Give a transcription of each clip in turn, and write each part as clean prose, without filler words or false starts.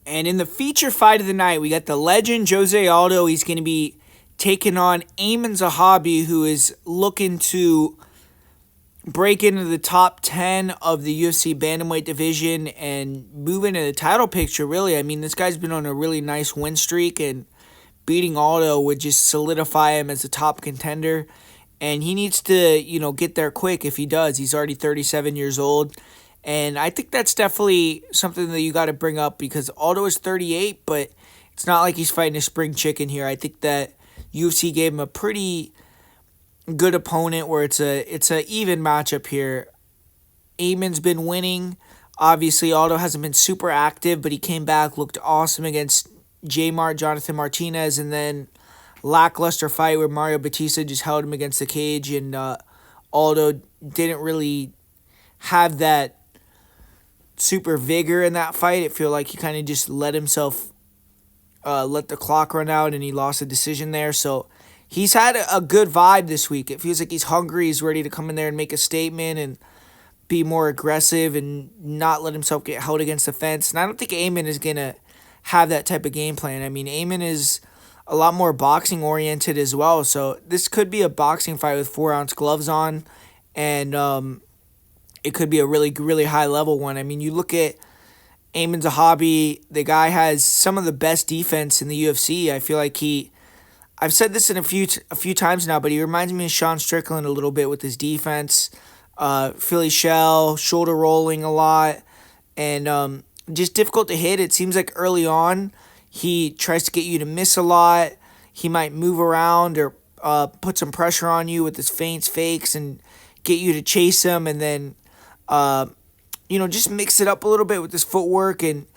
And in the feature fight of the night, we got the legend Jose Aldo. He's going to be taking on Aiemann Zahabi, who is looking to break into the top 10 of the UFC bantamweight division and move into the title picture, really. I mean, this guy's been on a really nice win streak, and beating Aldo would just solidify him as a top contender. And he needs to, get there quick if he does. He's already 37 years old. And I think that's definitely something that you got to bring up because Aldo is 38, but it's not like he's fighting a spring chicken here. I think that UFC gave him a pretty good opponent where it's a even matchup here. Aimann's been winning. Obviously, Aldo hasn't been super active, but he came back, looked awesome against Jonathan Martinez, and then lackluster fight where Mario Batista just held him against the cage, and Aldo didn't really have that super vigor in that fight. It feel like he kind of just let himself let the clock run out, and he lost a decision there. So he's had a good vibe this week. It feels like he's hungry. He's ready to come in there and make a statement and be more aggressive and not let himself get held against the fence. And I don't think Aiemann is going to have that type of game plan. I mean, Aiemann is a lot more boxing oriented as well. So this could be a boxing fight with 4-ounce gloves on, and it could be a really, really high level one. I mean, you look at Aiemann Zahabi, the guy has some of the best defense in the UFC. I feel like I've said this in a few times now, but he reminds me of Sean Strickland a little bit with his defense. Philly shell, shoulder rolling a lot, and just difficult to hit. It seems like early on he tries to get you to miss a lot. He might move around or put some pressure on you with his feints, fakes, and get you to chase him, and then just mix it up a little bit with his footwork and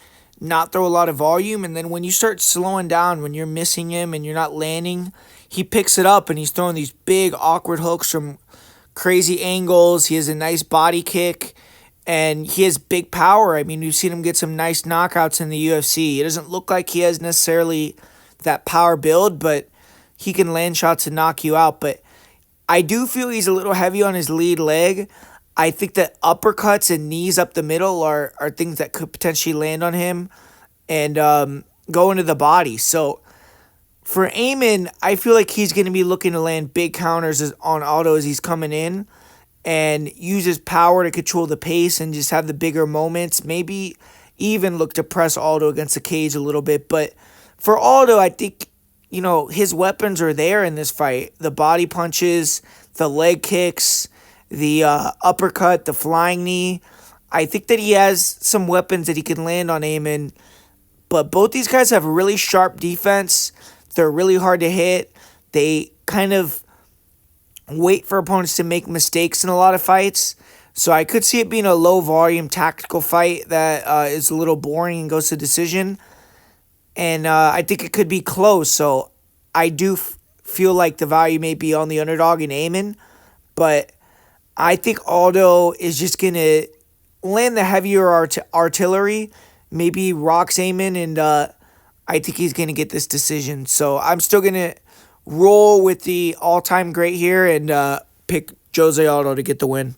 not throw a lot of volume. And then when you start slowing down, when you're missing him and you're not landing, he picks it up and he's throwing these big awkward hooks from crazy angles. He has a nice body kick and he has big power. I mean, we've seen him get some nice knockouts in the UFC. It doesn't look like he has necessarily that power build, but he can land shots and knock you out. But I do feel he's a little heavy on his lead leg. I think that uppercuts and knees up the middle are things that could potentially land on him and go into the body. So for Aiemann, I feel like he's going to be looking to land big counters on Aldo as he's coming in and use his power to control the pace and just have the bigger moments. Maybe even look to press Aldo against the cage a little bit. But for Aldo, I think, his weapons are there in this fight. The body punches, the leg kicks, the uppercut, the flying knee. I think that he has some weapons that he can land on Aiemann. But both these guys have really sharp defense. They're really hard to hit. They kind of wait for opponents to make mistakes in a lot of fights. So I could see it being a low-volume tactical fight that is a little boring and goes to decision. And I think it could be close. So I do feel like the value may be on the underdog in Aiemann. But I think Aldo is just going to land the heavier artillery, maybe rocks Aiemann, and I think he's going to get this decision. So I'm still going to roll with the all-time great here and pick Jose Aldo to get the win.